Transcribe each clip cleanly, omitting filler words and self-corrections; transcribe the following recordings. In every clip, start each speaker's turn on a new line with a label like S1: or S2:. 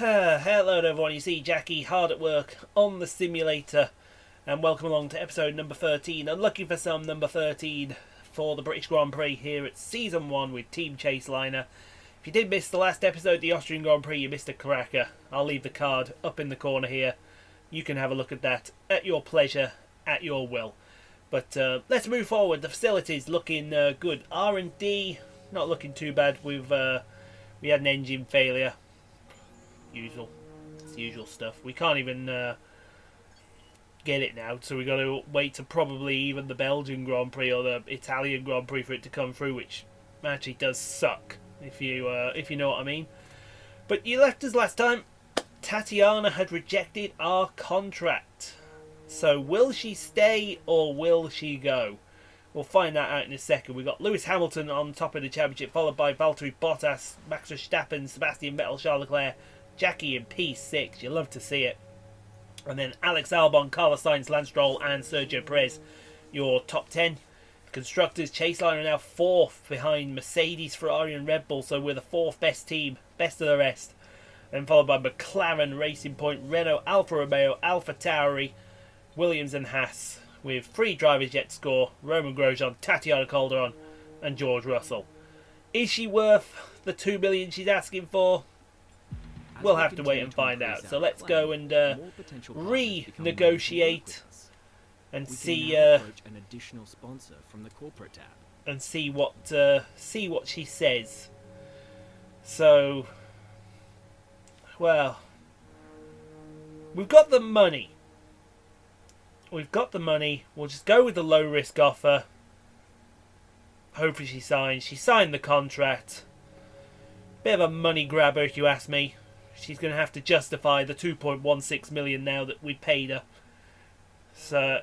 S1: Hello everyone, you see Jackie hard at work on the simulator, and welcome along to episode number 13. I'm looking for some number 13 for the British Grand Prix here at Season 1 with Team Chaseliner. If you did miss the last episode, the Austrian Grand Prix, you missed a cracker. I'll leave the card up in the corner here. You can have a look at that at your pleasure, at your will. But let's move forward. The facility's looking good. R&D, not looking too bad. We had an engine failure. It's the usual stuff. We can't even get it now, so we got to wait to probably even the Belgian Grand Prix or the Italian Grand Prix for it to come through, which actually does suck if you know what I mean. But you left us last time. Tatiana had rejected our contract, so will she stay or will she go? We'll find that out in a second. We've got Lewis Hamilton on top of the championship, followed by Valtteri Bottas, Max Verstappen, Sebastian Vettel, Charles Leclerc, Jackie in P6, you love to see it. And then Alex Albon, Carlos Sainz, Lance Stroll and Sergio Perez, your top 10. Constructors, Chaseliner are now 4th behind Mercedes, Ferrari and Red Bull, so we're the 4th best team, best of the rest. Then followed by McLaren, Racing Point, Renault, Alfa Romeo, Alfa Tauri, Williams and Haas, with 3 drivers yet to score, Roman Grosjean, Tatiana Calderon and George Russell. Is she worth the $2 million she's asking for? We'll have to wait and find out. So let's go and renegotiate and see and see what she says. So, well, we've got the money. We've got the money. We'll just go with the low risk offer. Hopefully she signs. She signed the contract. Bit of a money grabber if you ask me. She's going to have to justify the 2.16 million now that we paid her. So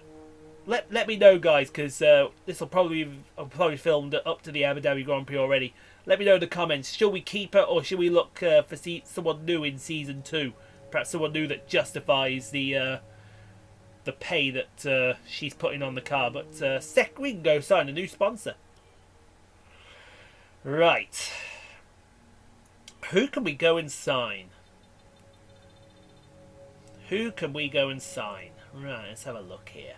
S1: let me know, guys, because this will probably filmed up to the Abu Dhabi Grand Prix already. Let me know in the comments. Should we keep her or should we look for someone new in season 2? Perhaps someone new that justifies the pay that she's putting on the car. But we can go sign a new sponsor. Right. Who can we go and sign? Who can we go and sign? Right, let's have a look here.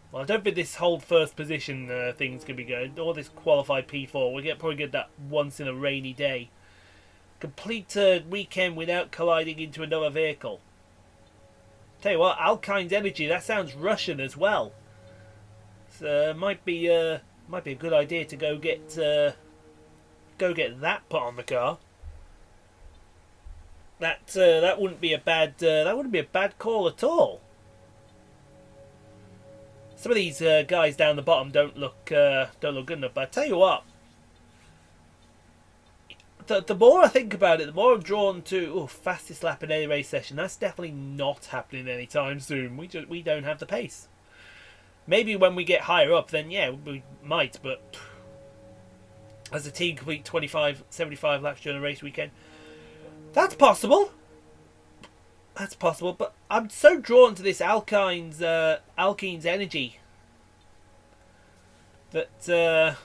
S1: Well, I don't think this whole first position thing's going to be good. Or this qualified P4. We'll probably get that once in a rainy day. Complete a weekend without colliding into another vehicle. Tell you what, Alkine's Energy, that sounds Russian as well. So might be a good idea to go get that put on the car. That wouldn't be a bad call at all. Some of these guys down the bottom don't look good enough. But I tell you what, the more I think about it, the more I'm drawn to fastest lap in any race session. That's definitely not happening anytime soon. We don't have the pace. Maybe when we get higher up, then yeah, we might. But as a team complete 75 laps during a race weekend, that's possible. That's possible, but I'm so drawn to this Alkine's Energy that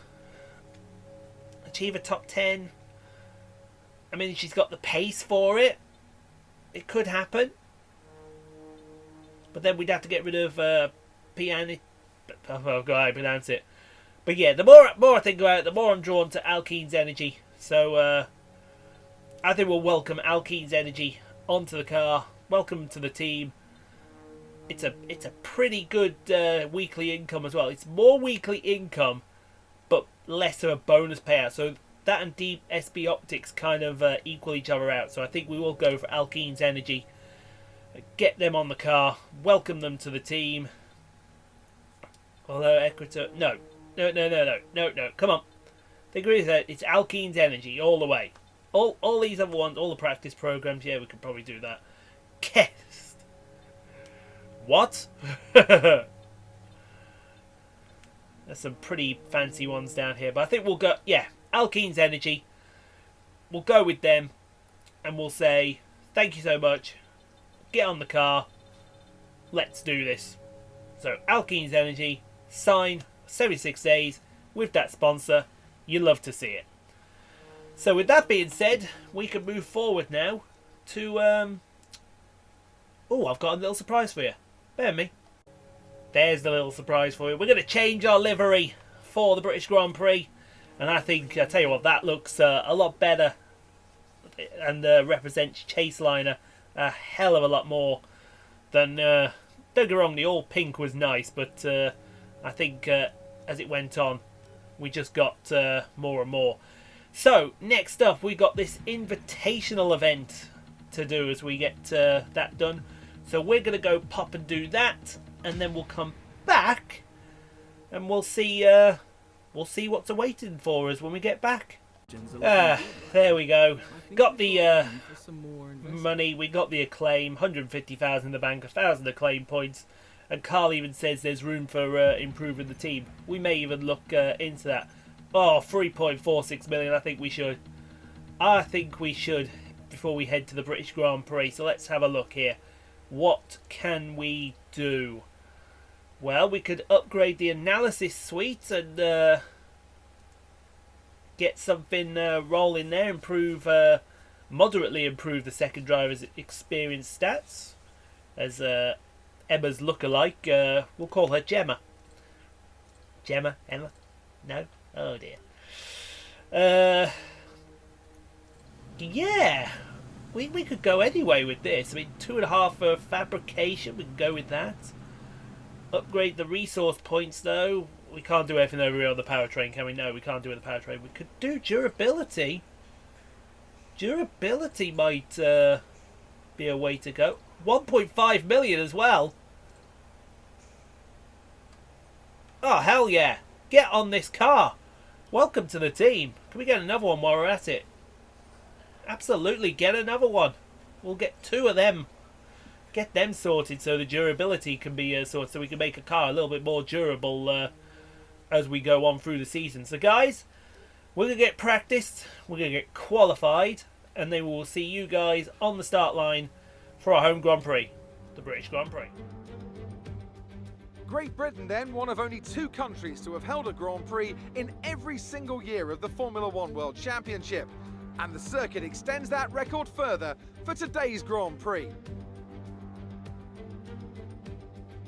S1: achieve a top 10. I mean, she's got the pace for it. It could happen, but then we'd have to get rid of Piani. Oh God, I pronounce it. But yeah, the more I think about it, the more I'm drawn to Alkine's Energy. So I think we'll welcome Alkine's Energy onto the car. Welcome to the team. It's a pretty good weekly income as well. It's more weekly income, but less of a bonus payout. So that and Deep SB Optics kind of equal each other out. So I think we will go for Alkine's Energy. Get them on the car. Welcome them to the team. Although Equator, no. Come on. The agree with that. It's Alkine's Energy all the way. All these other ones, all the practice programs. Yeah, we could probably do that. Guest. What? There's some pretty fancy ones down here, but I think we'll go. Yeah, Alkine's Energy. We'll go with them, and we'll say thank you so much. Get on the car. Let's do this. So Alkine's Energy. Sign 76 days with that sponsor. You love to see it. So with that being said, we can move forward now to... Oh, I've got a little surprise for you. Bear with me. There's the little surprise for you. We're going to change our livery for the British Grand Prix. And I think, I tell you what, that looks a lot better and represents Chaseliner a hell of a lot more than... don't get me wrong, the all pink was nice, but I think as it went on, we just got more and more. So, next up, we got this Invitational event to do as we get that done. So we're going to go pop and do that, and then we'll come back, and we'll see what's awaiting for us when we get back. There we go. Got the money, we got the acclaim, 150,000 in the bank, 1,000 acclaim points, and Carl even says there's room for improving the team. We may even look into that. Oh, 3.46 million, I think we should. Before we head to the British Grand Prix. So let's have a look here. What can we do? Well, we could upgrade the analysis suite and get something rolling there. Moderately improve the second driver's experience stats. As Emma's lookalike, we'll call her Gemma. Gemma? Emma? No? Oh dear. Yeah. We could go anyway with this. I mean, 2.5 for fabrication. We can go with that. Upgrade the resource points, though. We can't do everything over here on the powertrain, can we? No, we can't do it with the powertrain. We could do durability. Durability might be a way to go. 1.5 million as well. Oh, hell yeah. Get on this car. Welcome to the team. Can we get another one while we're at it? Absolutely, get another one. We'll get 2 of them. Get them sorted so the durability can be sorted, so we can make a car a little bit more durable as we go on through the season. So guys, we're going to get practiced, we're going to get qualified, and then we will see you guys on the start line for our home Grand Prix, the British Grand Prix.
S2: Great Britain then, one of only 2 countries to have held a Grand Prix in every single year of the Formula One World Championship. And the circuit extends that record further for today's Grand Prix.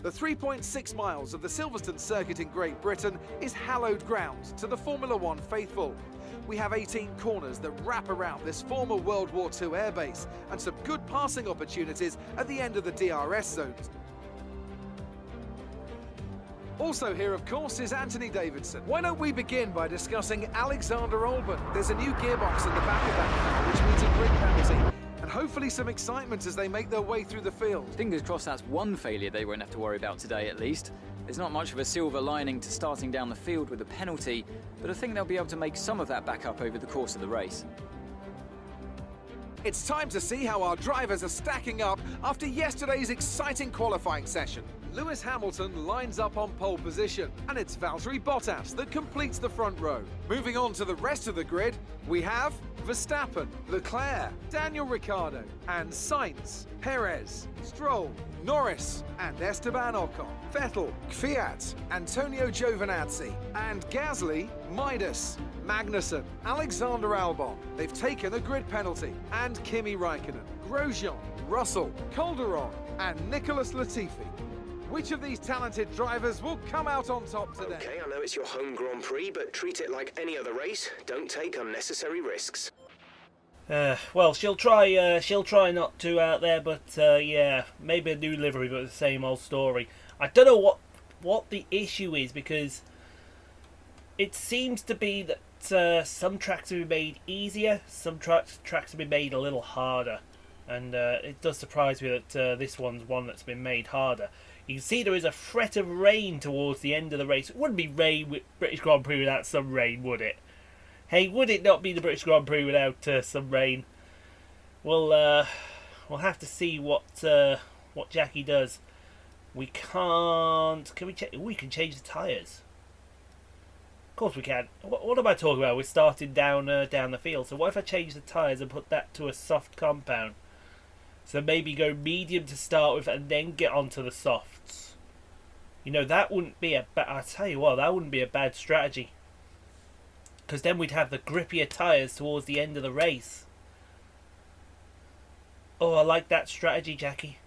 S2: The 3.6 miles of the Silverstone circuit in Great Britain is hallowed ground to the Formula One faithful. We have 18 corners that wrap around this former World War II airbase and some good passing opportunities at the end of the DRS zones. Also here, of course, is Anthony Davidson. Why don't we begin by discussing Alexander Albon? There's a new gearbox in the back of that car, which means a grid penalty, and hopefully some excitement as they make their way through the field.
S3: Fingers crossed that's one failure they won't have to worry about today, at least. There's not much of a silver lining to starting down the field with a penalty, but I think they'll be able to make some of that back up over the course of the race.
S2: It's time to see how our drivers are stacking up after yesterday's exciting qualifying session. Lewis Hamilton lines up on pole position, and it's Valtteri Bottas that completes the front row. Moving on to the rest of the grid, we have Verstappen, Leclerc, Daniel Ricciardo, and Sainz, Perez, Stroll, Norris, and Esteban Ocon, Vettel, Kvyat, Antonio Giovinazzi, and Gasly, Midas, Magnussen, Alexander Albon. They've taken a grid penalty, and Kimi Raikkonen, Grosjean, Russell, Calderon, and Nicholas Latifi. Which of these talented drivers will come out on top today?
S4: Okay, I know it's your home Grand Prix, but treat it like any other race. Don't take unnecessary risks.
S1: Well, she'll try not to out there, but yeah, maybe a new livery, but the same old story. I don't know what the issue is, because it seems to be that some tracks have been made easier, some tracks have been made a little harder, and it does surprise me that this one's one that's been made harder. You can see there is a threat of rain towards the end of the race. It wouldn't be rain with British Grand Prix without some rain, would it? Hey, would it not be the British Grand Prix without some rain? We'll have to see what Jackie does. We can't. Can we? We can change the tyres. Of course we can. What am I talking about? We're starting down the field. So what if I change the tyres and put that to a soft compound? So maybe go medium to start with and then get onto the softs. You know, that wouldn't be a bad... I tell you what, that wouldn't be a bad strategy. Because then we'd have the grippier tyres towards the end of the race. Oh, I like that strategy, Jackie.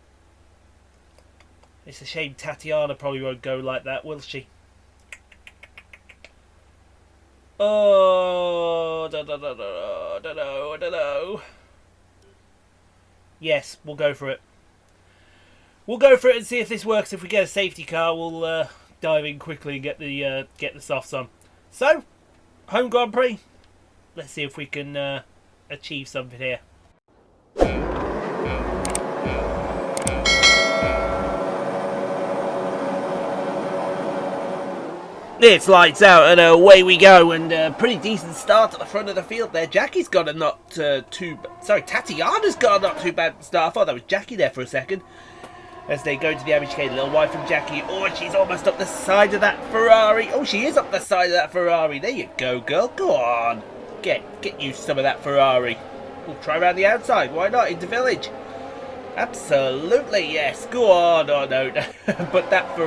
S1: It's a shame Tatiana probably won't go like that, will she? Oh, I don't know. Yes, we'll go for it. We'll go for it and see if this works. If we get a safety car, we'll dive in quickly and get the softs on. So, home Grand Prix. Let's see if we can achieve something here. It's lights out and away we go, and pretty decent start at the front of the field there. Jackie's got a not too... Sorry, Tatiana's got a not too bad start. I thought that was Jackie there for a second. As they go to the average chicane, a little wide from Jackie. Oh, she's almost up the side of that Ferrari. Oh, she is up the side of that Ferrari. There you go, girl. Go on. Get you some of that Ferrari. We'll try around the outside. Why not? Into village. Absolutely, yes. Go on. Oh, no. But that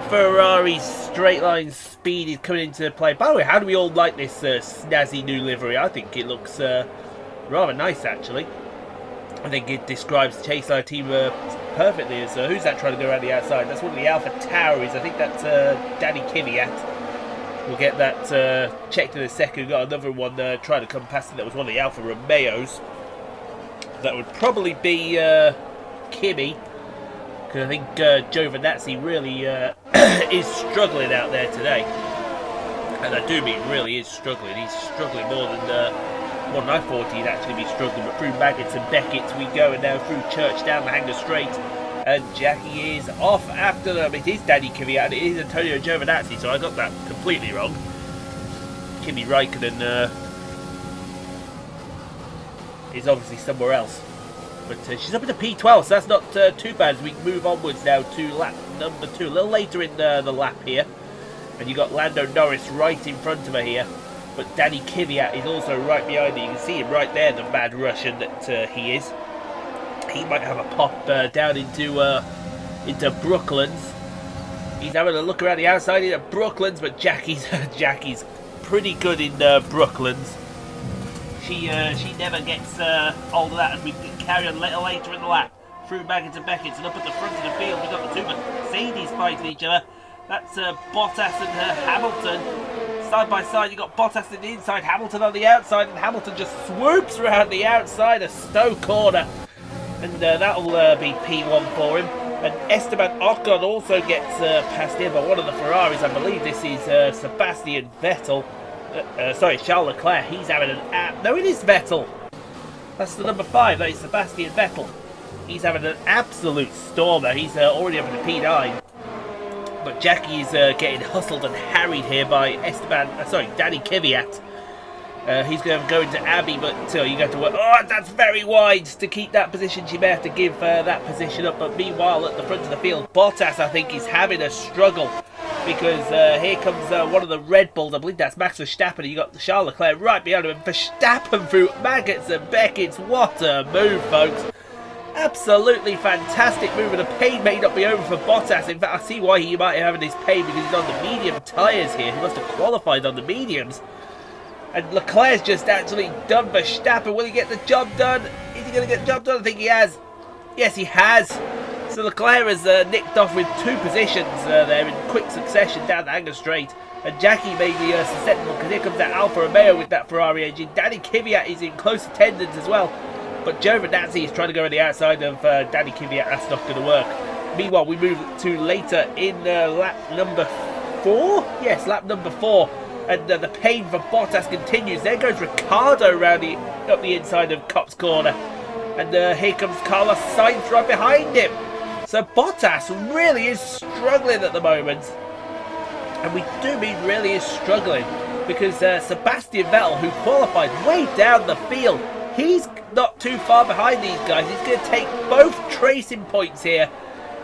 S1: Ferrari's straight line speed is coming into play. By the way, how do we all like this snazzy new livery? I think it looks rather nice, actually. I think it describes the Chaseliner team perfectly. As who's that trying to go around the outside? That's one of the Alpha Tauris. I think that's Danny Kvyat. We'll get that checked in a second. We've got another one trying to come past it. That was one of the Alfa Romeos. That would probably be Kimi. Because I think Giovinazzi really is struggling out there today. And I do mean really is struggling. He's struggling more than I thought he'd actually be struggling. But through Maggots and Beckett's we go, and now through Church down the Hanger Straight. And Jackie is off after them. It is Danny Kvyat and it is Antonio Giovinazzi, so I got that completely wrong. Kimi Räikkönen is obviously somewhere else. But she's up into P12, so that's not too bad as we move onwards now to lap number 2. A little later in the lap here. And you got Lando Norris right in front of her here. But Danny Kvyat is also right behind her. You can see him right there, the mad Russian that he is. He might have a pop down into Brooklands. He's having a look around the outside into Brooklands, but Jackie's pretty good in Brooklands. She never gets hold of that, and we can carry on later in the lap through Maggots and Beckett's, and up at the front of the field we've got the two Mercedes fighting each other. That's Bottas and Hamilton side by side. You got Bottas on the inside, Hamilton on the outside, and Hamilton just swoops around the outside of Stowe corner, and that'll be P1 for him. And Esteban Ocon also gets past him by one of the Ferraris. I believe this is Sebastian Vettel. Sorry, Charles Leclerc. He's having an no, it is Vettel. That's the number 5. That is Sebastian Vettel. He's having an absolute stormer. He's already up in the P9. But Jackie is getting hustled and harried here by Danny Kvyat. He's going to go into Abby, but you got to work. Oh, that's very wide to keep that position. She may have to give that position up. But meanwhile, at the front of the field, Bottas, I think, is having a struggle. Because here comes one of the Red Bulls. I believe that's Max Verstappen. And you got Charles Leclerc right behind him. And Verstappen through Maggots and Beckett's. What a move, folks. Absolutely fantastic move. And the pain may not be over for Bottas. In fact, I see why he might be having his pain. Because he's on the medium tyres here. He must have qualified on the mediums. And Leclerc's just actually done Verstappen. Will he get the job done? Is he going to get the job done? I think he has. Yes, he has. So Leclerc has nicked off with 2 positions there in quick succession down the Hanger Straight. And Jackie may be susceptible because here comes that Alfa Romeo with that Ferrari engine. Danny Kvyat is in close attendance as well. But Giovinazzi is trying to go on the outside of Danny Kvyat. That's not going to work. Meanwhile, we move to later in lap number 4. Yes, lap number 4. And the pain for Bottas continues. There goes Ricciardo around up the inside of Copse Corner. And here comes Carlos Sainz right behind him. So Bottas really is struggling at the moment. And we do mean really is struggling. Because Sebastian Vettel, who qualified way down the field, he's not too far behind these guys. He's going to take both tracing points here.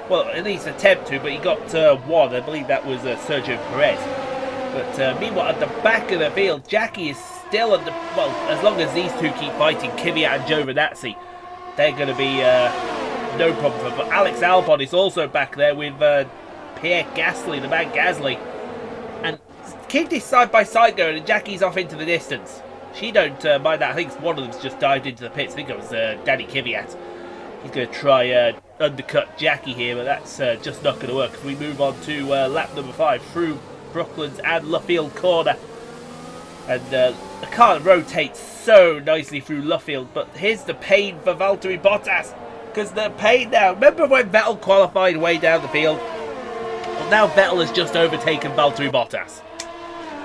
S1: Well, at least attempt to, but he got 1. I believe that was Sergio Perez. But meanwhile, at the back of the field, Jackie is still at the... Well, as long as these two keep fighting, Kvyat and Giovinazzi, they're going to be no problem for them. But Alex Albon is also back there with Pierre Gasly, the man Gasly. And keep this side-by-side going, and Jackie's off into the distance. She don't mind that. I think one of them's just dived into the pits. I think it was Danny Kvyat. He's going to try undercut Jackie here, but that's just not going to work. We move on to lap number 5 through Brooklands and Luffield Corner. And the car rotates so nicely through Luffield, but here's the pain for Valtteri Bottas. Because the pain now, remember when Vettel qualified way down the field? Well, now Vettel has just overtaken Valtteri Bottas.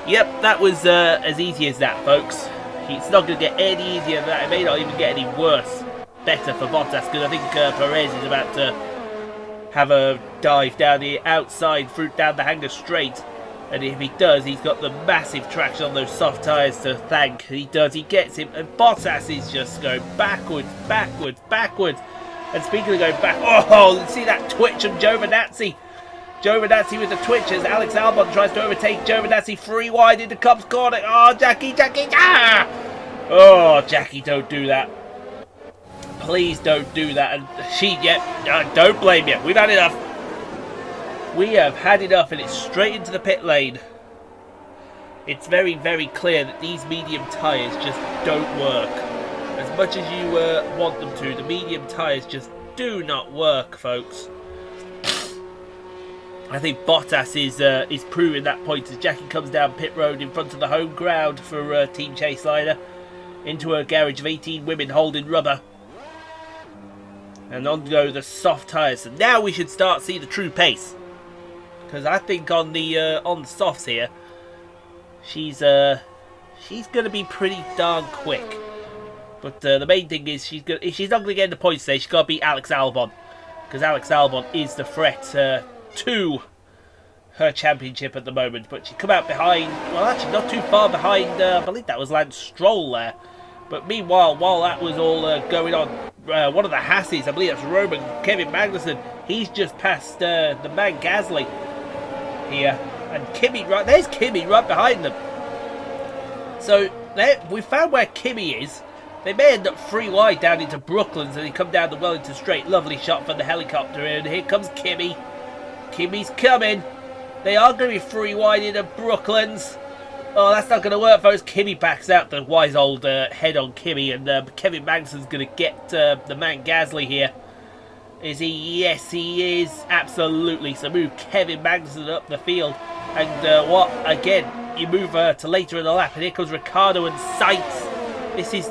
S1: Yep, that was as easy as that, folks. It's not going to get any easier than that. It may not even get any worse. Better for Bottas, because I think Perez is about to have a dive down the outside, down the hanger straight. And if he does, he's got the massive traction on those soft tyres to thank. He does, he gets him, and Bottas is just going backwards, backwards, backwards. And speaking of going back, oh, see that twitch of Giovinazzi. Giovinazzi with the twitch as Alex Albon tries to overtake Giovinazzi 3 wide into Cobb's corner. Oh, Jackie, ah! Oh, Jackie, don't do that. Please don't do that. And don't blame you. We've had enough. We have had enough, and it's straight into the pit lane. It's very, very clear that these medium tyres just don't work. As much as you want them to, the medium tyres just do not work, folks. I think Bottas is proving that point as Jackie comes down pit road in front of the home ground for Team Chaseliner into a garage of 18 women holding rubber. And on go the soft tyres. So now we should start seeing the true pace. Because I think on the softs here, she's going to be pretty darn quick. But the main thing is she's not going to get in the points today. She's got to beat Alex Albon, because Alex Albon is the threat to her championship at the moment. But she come out behind. Well, actually not too far behind. I believe that was Lance Stroll there. But meanwhile, while that was all going on, one of the Hasses, I believe that's Roman Kevin Magnussen, he's just passed the man Gasly here, and there's Kimi right behind them. So we found where Kimi is. They may end up 3 wide down into Brooklands, and they come down the Wellington Straight. Lovely shot from the helicopter, and here comes Kimi. Kimi's coming. They are going to be 3 wide into Brooklands. Oh, that's not going to work, folks. Kimi backs out, the wise old head on Kimi, and Kevin Magnussen's going to get the man Gasly here. Is he? Yes, he is. Absolutely. So move Kevin Magnussen up the field. And what? Again, you move to later in the lap. And here comes Ricciardo and Sainz.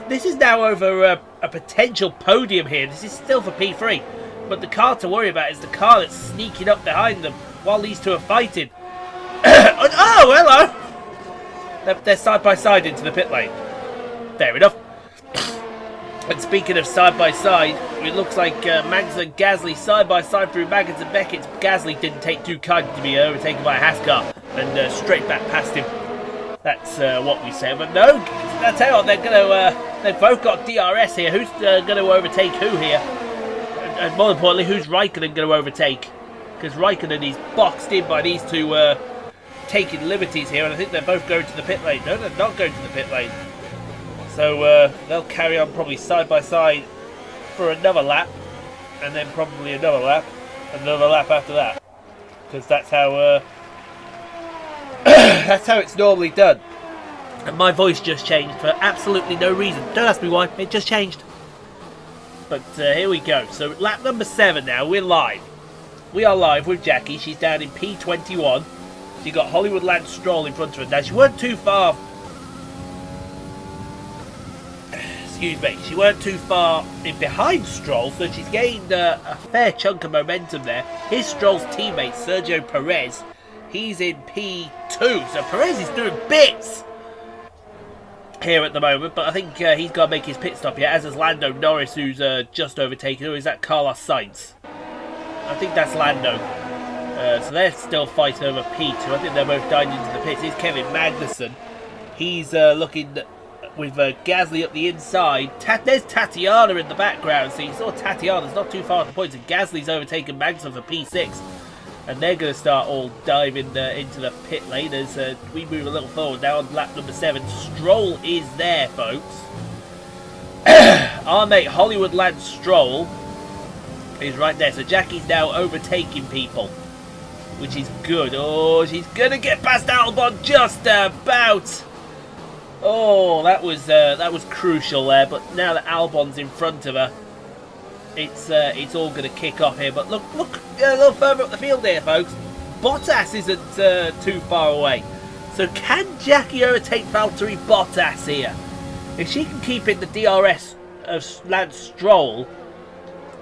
S1: This is now over a potential podium here. This is still for P3. But the car to worry about is the car that's sneaking up behind them while these two are fighting. Oh, hello! They're side by side into the pit lane. Fair enough. And speaking of side by side, it looks like Mags and Gasly side by side through Maggins and Beckett's. Gasly didn't take too kindly to be overtaken by a Haas car and straight back past him. That's what we say. But no, I tell you what, they've both got DRS here. Who's going to overtake who here? And more importantly, who's Raikkonen going to overtake? Because Raikkonen is boxed in by these two taking liberties here, and I think they're both going to the pit lane. No, they're not going to the pit lane. So they'll carry on probably side by side for another lap, and then probably another lap after that, because that's how that's how it's normally done. And my voice just changed for absolutely no reason. Don't ask me why. It just changed. But here we go. So lap number 7 now. We're live. We are live with Jackie. She's down in P21. She got Hollywood Lance Stroll in front of her. Now she weren't too far. Excuse me. She weren't too far in behind Stroll, so she's gained a fair chunk of momentum there. Here's Stroll's teammate Sergio Perez. He's in P2, so Perez is doing bits here at the moment, but I think he's got to make his pit stop here, as is Lando Norris, who's just overtaken. Or is that Carlos Sainz? I think that's Lando. So they're still fighting over P2. I think they're both diving into the pits. Here's Kevin Magnussen. He's looking with Gasly up the inside. There's Tatiana in the background, so you saw Tatiana's not too far at the points, and Gasly's overtaken Magnussen for P6. And they're going to start all diving into the pit lane as we move a little forward now on lap number 7. Stroll is there, folks. Our mate Hollywood Lance Stroll is right there. So Jackie's now overtaking people. which is good. Oh, she's going to get past Albon just about. Oh, that was crucial there. But now that Albon's in front of her, it's all going to kick off here. But look a little further up the field here, folks. Bottas isn't too far away. So can Jackie overtake Valtteri Bottas here? If she can keep in the DRS of Lance Stroll,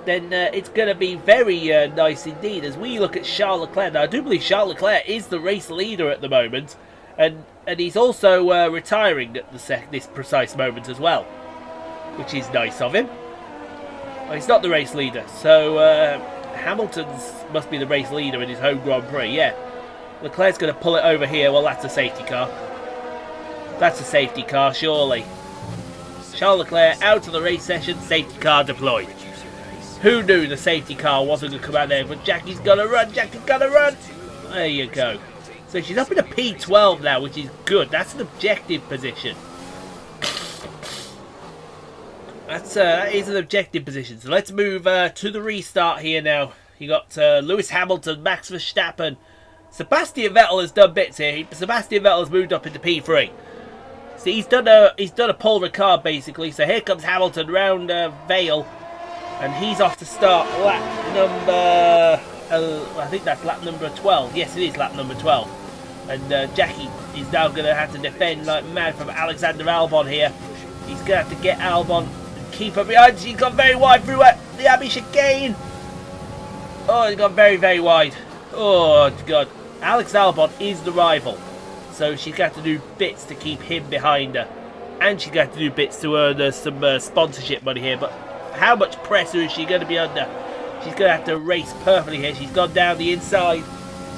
S1: then it's going to be very nice indeed. As we look at Charles Leclerc, now I do believe Charles Leclerc is the race leader at the moment, and he's also retiring at this precise moment as well, which is nice of him. Well, he's not the race leader, so Hamilton's must be the race leader in his home Grand Prix. Yeah, Leclerc's going to pull it over here. Well, that's a safety car. That's a safety car, surely. Charles Leclerc out of the race session, safety car deployed. Who knew the safety car wasn't going to come out there? But Jackie's got to run, Jackie's got to run. There you go. So she's up in a P12 now, which is good. That's an objective position. That is an objective position. So let's move to the restart here now. You got Lewis Hamilton, Max Verstappen. Sebastian Vettel has done bits here. Sebastian Vettel has moved up into P3. See, he's done a Paul Ricard basically. So here comes Hamilton round Vale, and he's off to start lap number. I think that's lap number 12. Yes, it is lap number 12. And Jackie is now going to have to defend like mad from Alexander Albon here. He's going to have to get Albon and keep her behind. She's gone very wide through the Abbey chicane. Oh, he's gone very, very wide. Oh, God. Alex Albon is the rival. So she's got to do bits to keep him behind her. And she's got to do bits to earn some sponsorship money here. But how much pressure is she going to be under? She's going to have to race perfectly here. She's gone down the inside.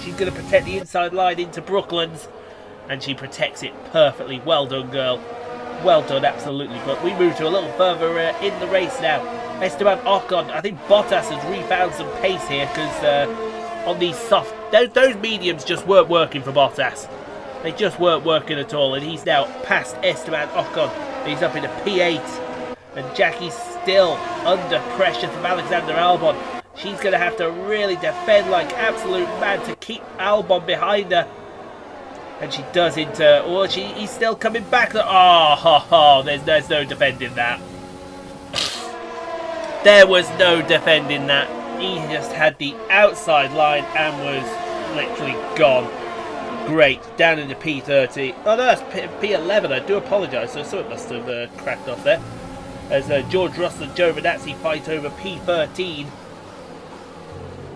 S1: She's going to protect the inside line into Brooklands. And she protects it perfectly. Well done, girl. Well done, absolutely. But we move to a little further in the race now. Esteban Ocon. I think Bottas has refound some pace here. Because on these soft... Those mediums just weren't working for Bottas. They just weren't working at all. And he's now past Esteban Ocon. He's up in a P8. And Jackie's still under pressure from Alexander Albon. She's going to have to really defend like absolute mad to keep Albon behind her. And she does into... Oh, he's still coming back. Oh, there's no defending that. There was no defending that. He just had the outside line and was literally gone. Great. Down into P30. Oh, no, that's P11. I do apologise. So something must have cracked off there. As George Russell and Joe Venazzi fight over P13.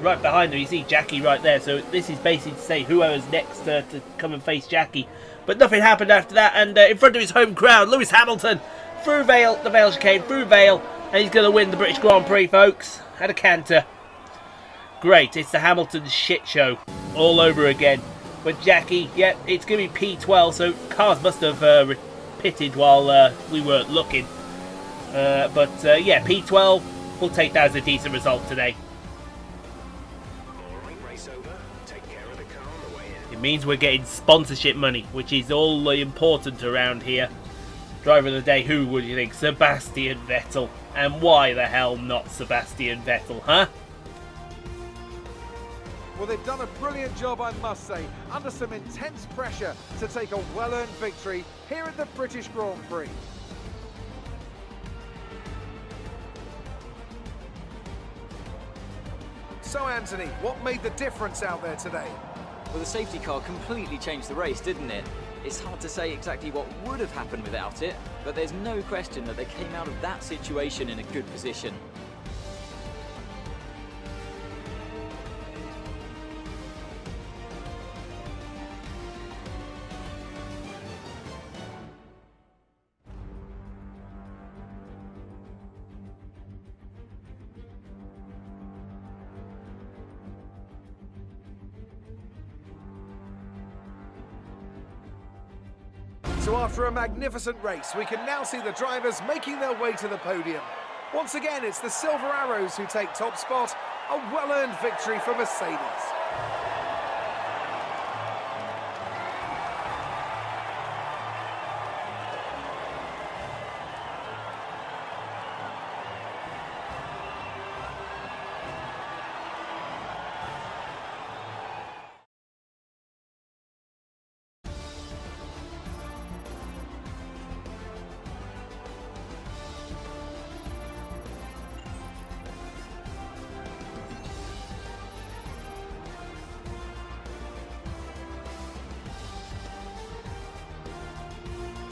S1: Right behind them, you see Jackie right there. So this is basically to say whoever's next to come and face Jackie. But nothing happened after that. And in front of his home crowd, Lewis Hamilton through Vale. The Vale chicane through Vale. And he's going to win the British Grand Prix, folks. Had a canter. Great. It's the Hamilton shit show all over again. But Jackie, yeah, it's going to be P12. So cars must have pitted while we weren't looking. Yeah, P12, we'll take that as a decent result today. It means we're getting sponsorship money, which is all important around here. Driver of the day, who would you think? Sebastian Vettel. And why the hell not Sebastian Vettel, huh?
S2: Well, they've done a brilliant job, I must say, under some intense pressure to take a well-earned victory here at the British Grand Prix. So, Anthony, what made the difference out there today?
S3: Well, the safety car completely changed the race, didn't it? It's hard to say exactly what would have happened without it, but there's no question that they came out of that situation in a good position.
S2: So after a magnificent race, we can now see the drivers making their way to the podium. Once again, it's the Silver Arrows who take top spot, a well-earned victory for Mercedes.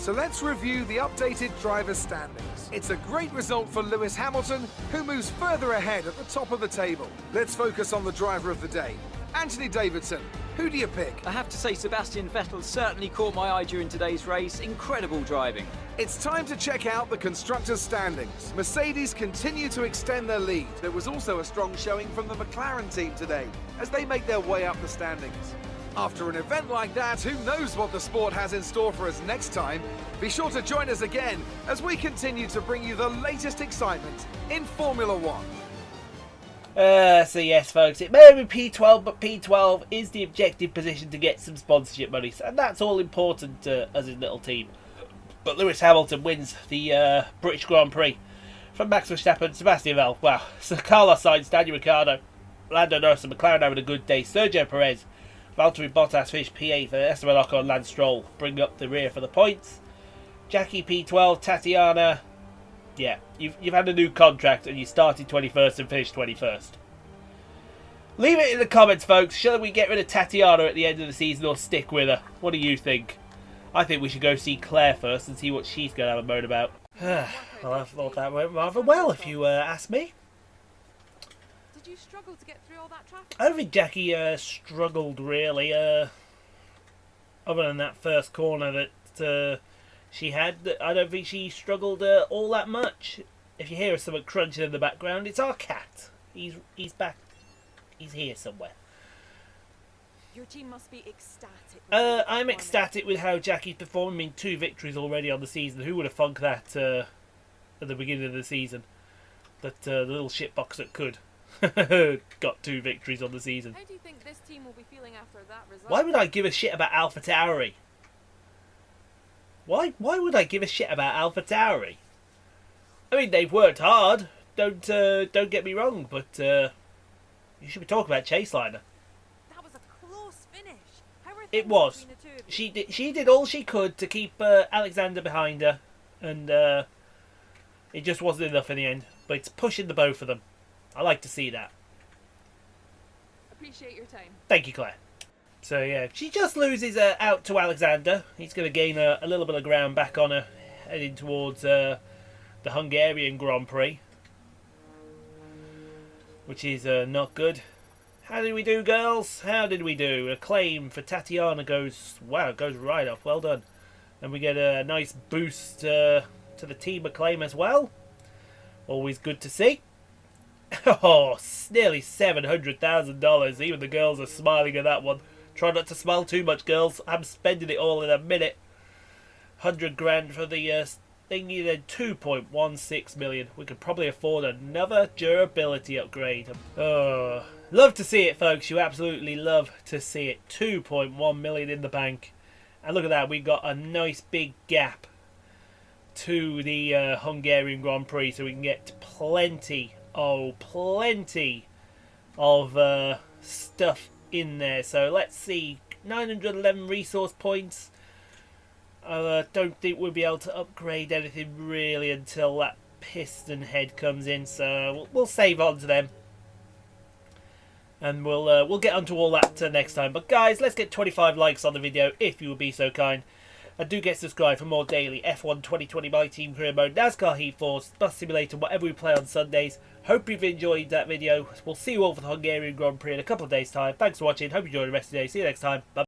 S2: So let's review the updated driver standings. It's a great result for Lewis Hamilton, who moves further ahead at the top of the table. Let's focus on the driver of the day. Anthony Davidson, who do you pick?
S3: I have to say Sebastian Vettel certainly caught my eye during today's race. Incredible driving.
S2: It's time to check out the constructors' standings. Mercedes continue to extend their lead. There was also a strong showing from the McLaren team today, as they make their way up the standings. After an event like that, who knows what the sport has in store for us next time? Be sure to join us again as we continue to bring you the latest excitement in Formula One.
S1: So yes, folks, it may be P12, but P12 is the objective position to get some sponsorship money, and that's all important to us in little team. But Lewis Hamilton wins the British Grand Prix from Max Verstappen, Sebastian Vettel, wow, Sir Carlos Sainz, Daniel Ricciardo, Lando Norris and McLaren having a good day, Sergio Perez, Valtteri Bottas finished P8 for Esteban Ocon and Lance Stroll, bring up the rear for the points. Jackie P12, Tatiana, yeah, you've had a new contract and you started 21st and finished 21st. Leave it in the comments, folks. Shall we get rid of Tatiana at the end of the season or stick with her? What do you think? I think we should go see Claire first and see what she's going to have a moan about. Well, I thought that went rather well, if you ask me.
S5: Did you struggle to get through all that traffic?
S1: I don't think Jackie struggled really, other than that first corner that she had. I don't think she struggled all that much. If you hear someone crunching in the background, it's our cat. He's back. He's here somewhere.
S5: Your team must be ecstatic.
S1: I'm ecstatic with how Jackie's performing. I mean, 2 victories already on the season. Who would have thunk that at the beginning of the season? That the little shitbox that could got 2 victories on the season.
S5: How do you think this team will be feeling after that result?
S1: Why would I give a shit about AlphaTauri? Why would I give a shit about AlphaTauri? I mean, they've worked hard. Don't get me wrong, but you should be talking about Chaseliner.
S5: That was a close finish. How were
S1: It
S5: things
S1: was.
S5: between the two of you?
S1: She did all she could to keep Alexander behind her, and it just wasn't enough in the end. But it's pushing the both of them. I like to see that.
S5: Appreciate your time.
S1: Thank you, Claire. So yeah, she just loses out to Alexander. He's going to gain a little bit of ground back on her, heading towards the Hungarian Grand Prix, which is not good. How did we do, girls? How did we do? Acclaim for Tatiana goes right off. Well done. And we get a nice boost to the team Acclaim as well. Always good to see. Oh, nearly $700,000. Even the girls are smiling at that one. Try not to smile too much, girls. I'm spending it all in a minute. 100 grand for the thingy, then 2.16 million. We could probably afford another durability upgrade. Oh, love to see it, folks. You absolutely love to see it. 2.1 million in the bank. And look at that. We got a nice big gap to the Hungarian Grand Prix, so we can get plenty of stuff in there. So let's see, 911 resource points. I don't think we'll be able to upgrade anything really until that piston head comes in, so we'll save on to them, and we'll get onto all that next time. But guys, let's get 25 likes on the video if you would be so kind. And do get subscribed for more daily F1 2020 My Team Career Mode, NASCAR Heat Force, Bus Simulator, whatever we play on Sundays. Hope you've enjoyed that video. We'll see you all for the Hungarian Grand Prix in a couple of days' time. Thanks for watching. Hope you enjoy the rest of the day. See you next time. Bye.